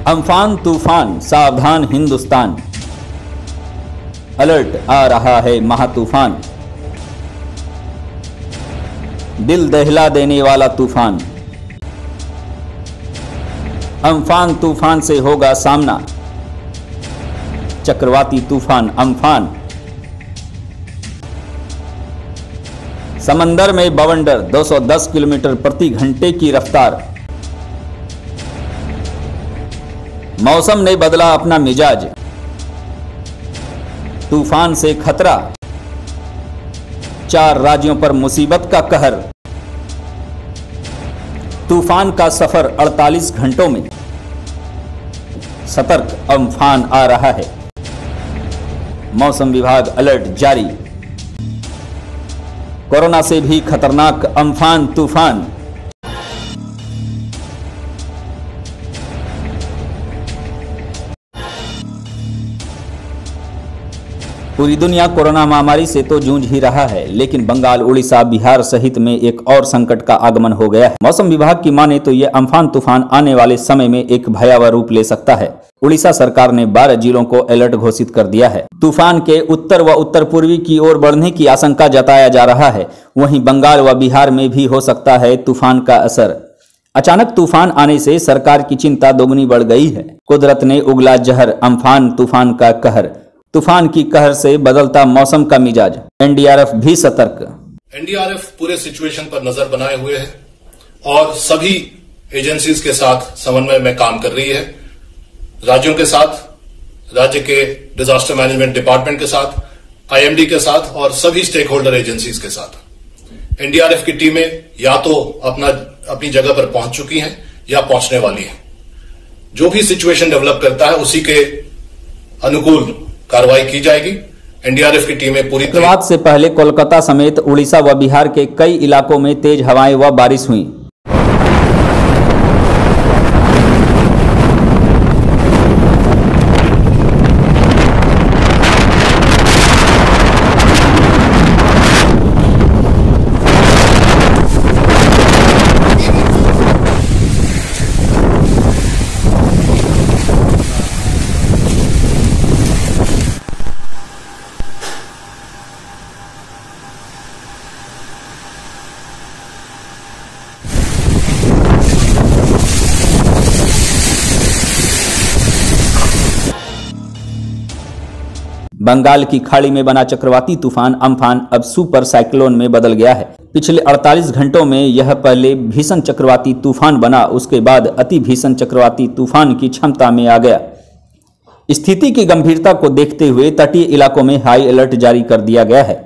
Amphan तूफान, सावधान Hindustan. Alert, आ रहा है महातूफान, दिल दहला देने वाला तूफान। अम्फान तूफान से होगा सामना, चक्रवाती तूफान अम्फान। समंदर में बवंडर, 210 किलोमीटर प्रति घंटे की रफ्तार। मौसम ने बदला अपना मिजाज, तूफान से खतरा, 4 राज्यों पर मुसीबत का कहर। तूफान का सफर 48 घंटों में, सतर्क अम्फान आ रहा है, मौसम विभाग अलर्ट जारी। कोरोना से भी खतरनाक अम्फान तूफान। पूरी दुनिया कोरोना महामारी से तो जूझ ही रहा है, लेकिन बंगाल, उड़ीसा, बिहार सहित में एक और संकट का आगमन हो गया है। मौसम विभाग की माने तो यह अम्फान तूफान आने वाले समय में एक भयावह रूप ले सकता है। उड़ीसा सरकार ने 12 जिलों को अलर्ट घोषित कर दिया है। तूफान के उत्तर व उत्तर पूर्वी की ओर बढ़ने की आशंका जताया जा रहा है। वहीं बंगाल व बिहार में भी हो सकता है तूफान का असर। अचानक तूफान आने से सरकार की चिंता दोगुनी बढ़ गई है। कुदरत ने उगला जहर, अम्फान तूफान का कहर। तूफान की कहर से बदलता मौसम का मिजाज, एनडीआरएफ भी सतर्क। एनडीआरएफ पूरे सिचुएशन पर नजर बनाए हुए है और सभी एजेंसीज के साथ समन्वय में काम कर रही है। राज्यों के साथ, राज्य के डिजास्टर मैनेजमेंट डिपार्टमेंट के साथ, आईएमडी के साथ और सभी स्टेक होल्डर एजेंसीज के साथ। एनडीआरएफ की टीमें या तो अपनी जगह पर पहुंच चुकी हैं या पहुंचने वाली हैं। जो भी सिचुएशन डेवलप करता है उसी के अनुकूल कार्रवाई की जाएगी। एनडीआरएफ की टीमें पूरी चक्रवात से पहले कोलकाता समेत उड़ीसा व बिहार के कई इलाकों में तेज हवाएं व बारिश हुई। बंगाल की खाड़ी में बना चक्रवाती तूफान अम्फान अब सुपर साइक्लोन में बदल गया है। पिछले 48 घंटों में यह पहले भीषण चक्रवाती तूफान बना, उसके बाद अति भीषण चक्रवाती तूफान की क्षमता में आ गया। स्थिति की गंभीरता को देखते हुए तटीय इलाकों में हाई अलर्ट जारी कर दिया गया है।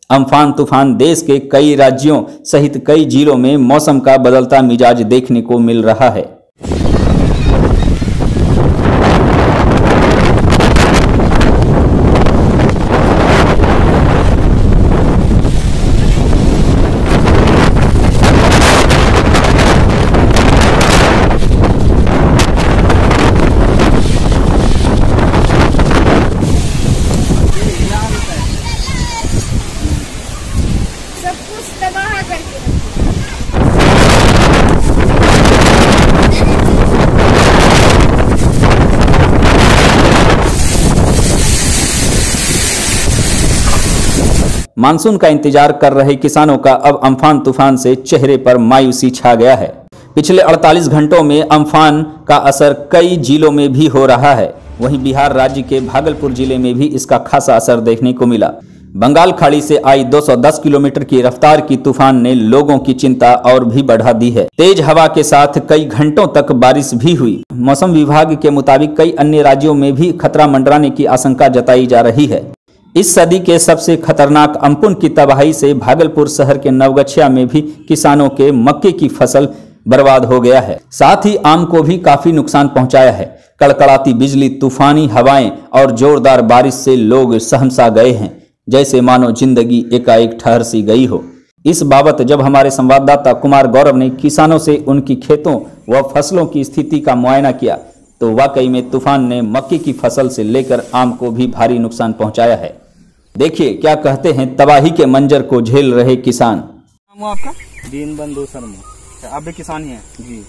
अम्फान तूफान देश के कई राज्यों सहित कई जिलों में मौसम का बदलता मिजाज देखने को मिल रहा है। मानसून का इंतजार कर रहे किसानों का अब अम्फान तूफान से चेहरे पर मायूसी छा गया है। पिछले 48 घंटों में अम्फान का असर कई जिलों में भी हो रहा है। वहीं बिहार राज्य के भागलपुर जिले में भी इसका खासा असर देखने को मिला। बंगाल खाड़ी से आई 210 किलोमीटर की रफ्तार की तूफान ने लोगों की चिंता और भी बढ़ा दी है। तेज हवा के साथ कई घंटों तक बारिश भी हुई। मौसम विभाग के मुताबिक कई अन्य राज्यों में भी खतरा मंडराने की आशंका जताई जा रही है। इस सदी के सबसे खतरनाक अम्फान की तबाही से भागलपुर शहर के नवगछिया में भी किसानों के मक्के की फसल बर्बाद हो गया है। साथ ही आम को भी काफी नुकसान पहुंचाया है। कड़कड़ाती बिजली, तूफानी हवाएं और जोरदार बारिश से लोग सहमसा गए हैं, जैसे मानो जिंदगी एकाएक ठहर सी गई हो। इस बाबत जब हमारे संवाददाता कुमार गौरव ने किसानों से उनकी खेतों व फसलों की स्थिति का मुआयना किया, तो वाकई में तूफान ने मक्के की फसल से लेकर आम को भी भारी नुकसान पहुंचाया है। देखिए क्या कहते हैं तबाही के मंजर को झेल रहे किसान। नाम आपका? दीनबंधु शर्मा। आप भी किसान ही हैं जी।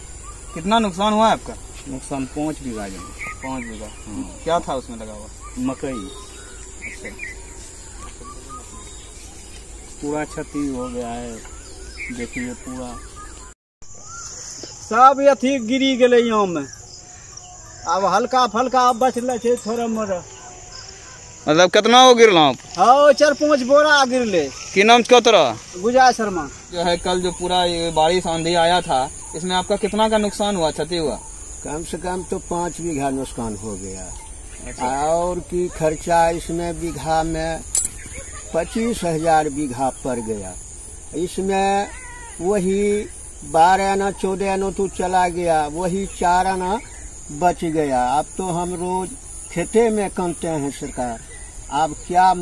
कितना नुकसान हुआ है आपका? नुकसान 5 बीघा जमीन। 5 बीघा। क्या था उसमें लगा हुआ? मकई। अच्छा, पूरा क्षति हो गया है, देखिए पूरा सब अथी गिरी गए यहाँ में। अब हल्का फल्का बचल है थोड़ा मोड़ा। मतलब कितना हो गिरल? हाँ 4-5 बोरा गिरले। की नाम क्या तरह? गुजाय शर्मा। जो है कल जो पूरा ये बारिश आंधी आया था, इसमें आपका कितना का नुकसान हुआ, क्षति हुआ? कम से कम तो 5 बीघा नुकसान हो गया। और की खर्चा इसमें बीघा में 25,000 बीघा पड़ गया। इसमें वही 12 आना 14 आना तो चला गया, वही 4 आना बच गया। अब तो हम रोज खेते में कमते हैं सरकार, अब क्या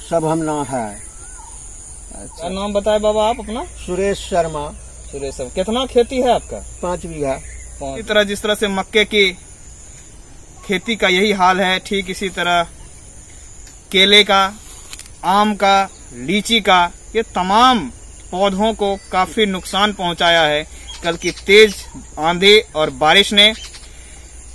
सब हमला है। अच्छा, नाम बताए बाबा आप अपना? सुरेश शर्मा। सुरेश साहब, कितना खेती है आपका? 5 बीघा। इसी तरह जिस तरह से मक्के की खेती का यही हाल है, ठीक इसी तरह केले का, आम का, लीची का, ये तमाम पौधों को काफी नुकसान पहुंचाया है कल की तेज आंधी और बारिश ने।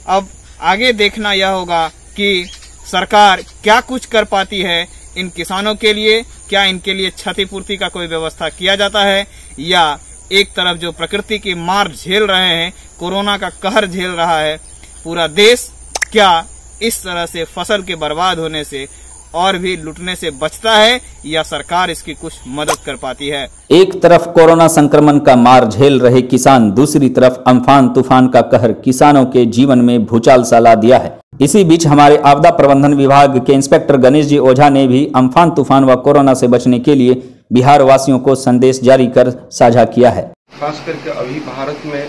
अब आगे देखना यह होगा कि सरकार क्या कुछ कर पाती है इन किसानों के लिए। क्या इनके लिए क्षतिपूर्ति का कोई व्यवस्था किया जाता है, या एक तरफ जो प्रकृति की मार झेल रहे हैं, कोरोना का कहर झेल रहा है पूरा देश, क्या इस तरह से फसल के बर्बाद होने से और भी लुटने से बचता है, या सरकार इसकी कुछ मदद कर पाती है? एक तरफ कोरोना संक्रमण का मार झेल रहे किसान, दूसरी तरफ अम्फान तूफान का कहर किसानों के जीवन में भूचाल सा ला दिया है। इसी बीच हमारे आपदा प्रबंधन विभाग के इंस्पेक्टर गणेश जी ओझा ने भी अम्फान तूफान व कोरोना से बचने के लिए बिहार वासियों को संदेश जारी कर साझा किया है। खास करके अभी भारत में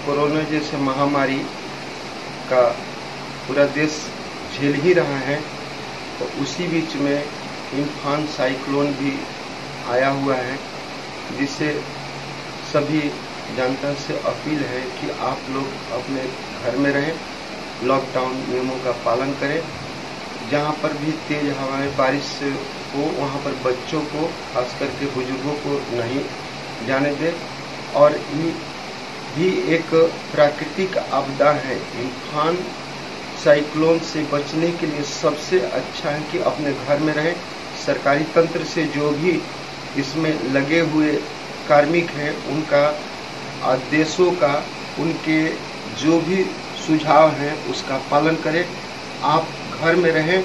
कोरोना जैसे महामारी का पूरा देश झेल ही रहा है, तो उसी बीच में अम्फान साइक्लोन भी आया हुआ है, जिससे सभी जनता से अपील है कि आप लोग अपने घर में रहें, लॉकडाउन नियमों का पालन करें। जहां पर भी तेज हवाएं बारिश हो वहां पर बच्चों को, खास करके बुजुर्गों को नहीं जाने दें। और ये भी एक प्राकृतिक आपदा है। अम्फान साइक्लोन से बचने के लिए सबसे अच्छा है कि अपने घर में रहें। सरकारी तंत्र से जो भी इसमें लगे हुए कार्मिक हैं, उनका आदेशों का, उनके जो भी सुझाव हैं उसका पालन करें। आप घर में रहें,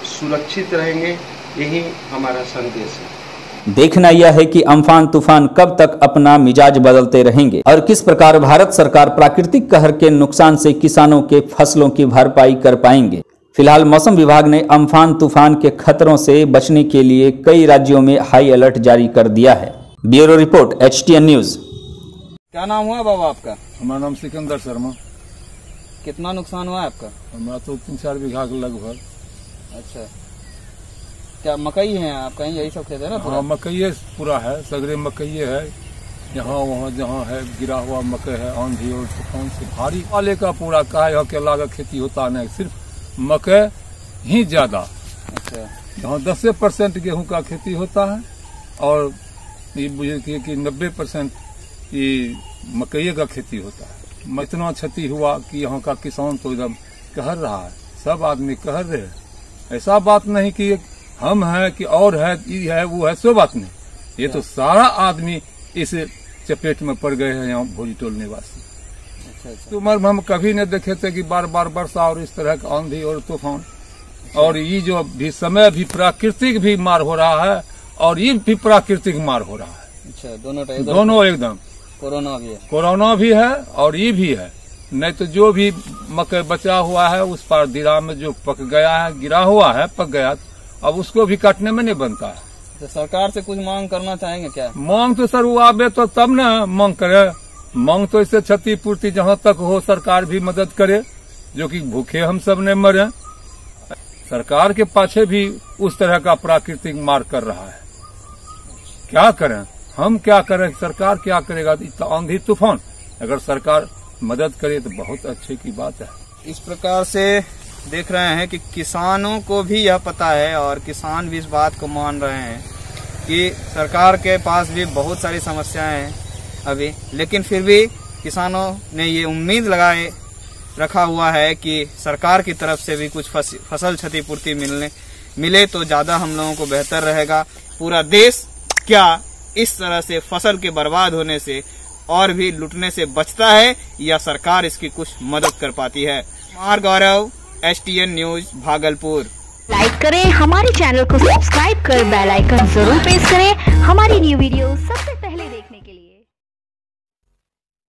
सुरक्षित रहेंगे, यही हमारा संदेश है। देखना यह है कि अम्फान तूफान कब तक अपना मिजाज बदलते रहेंगे और किस प्रकार भारत सरकार प्राकृतिक कहर के नुकसान से किसानों के फसलों की भरपाई कर पाएंगे। फिलहाल मौसम विभाग ने अम्फान तूफान के खतरों से बचने के लिए कई राज्यों में हाई अलर्ट जारी कर दिया है। Bureau report, HTN news. क्या नाम हुआ बाबा आपका? हमारा नाम सिकंदर शर्मा। कितना नुकसान हुआ आपका? हमारा तो 3-4 बीघा के लगभग। अच्छा, क्या मकई है आपका? यही सब खेत है ना? हाँ, मकई पूरा है, सगरे मकई है। यहाँ वहाँ जहाँ है गिरा हुआ मकई है, आंधी और तूफान से भारी वाले का पूरा काहे के लागत खेती होता नहीं, सिर्फ मकई ही ज्यादा। अच्छा, यहाँ 10% गेहूं का खेती होता है और ये बुझे कि 90% ये मकई का खेती होता है। इतना क्षति हुआ कि यहाँ का किसान तो एकदम कहर रहा है, सब आदमी कहर रहे हैं। ऐसा बात नहीं कि हम है कि और है, ये है, वो है, सो बात नहीं। ये तो सारा आदमी इस चपेट में पड़ गए हैं यहाँ भोजी टोल निवासी। अच्छा। तो हम कभी नहीं देखे थे कि बार बार वर्षा और इस तरह का आंधी और तूफान। और ये जो भी समय भी प्राकृतिक भी मार हो रहा है और ये भी प्राकृतिक मार हो रहा है। अच्छा, दोनों एकदम। कोरोना भी है और ये भी है। नहीं तो जो भी मकई बचा हुआ है उस पर दिरा में जो पक गया है, गिरा हुआ है, पक गया, अब उसको भी काटने में नहीं बनता है। तो सरकार से कुछ मांग करना चाहेंगे क्या? मांग तो सर वो आवे तो तब न मांग करे। मांग तो इससे क्षतिपूर्ति जहाँ तक हो सरकार भी मदद करे, जो कि भूखे हम सब नहीं मरे। सरकार के पाछे भी उस तरह का प्राकृतिक मार कर रहा है। क्या करें हम, क्या करें, सरकार क्या करेगा? इतना आंधी तूफान अगर सरकार मदद करे तो बहुत अच्छे की बात है। इस प्रकार से देख रहे हैं कि किसानों को भी यह पता है और किसान भी इस बात को मान रहे हैं कि सरकार के पास भी बहुत सारी समस्याएं हैं अभी, लेकिन फिर भी किसानों ने ये उम्मीद लगाए रखा हुआ है कि सरकार की तरफ से भी कुछ फसल क्षतिपूर्ति मिले तो ज़्यादा हम लोगों को बेहतर रहेगा। पूरा देश क्या इस तरह से फसल के बर्बाद होने से और भी लुटने से बचता है या सरकार इसकी कुछ मदद कर पाती है। Kumar Gaurav, STN news, Bhagalpur. Like करें, हमारे चैनल को सब्सक्राइब कर बेल आइकन जरूर प्रेस करें। हमारी न्यू वीडियो सबसे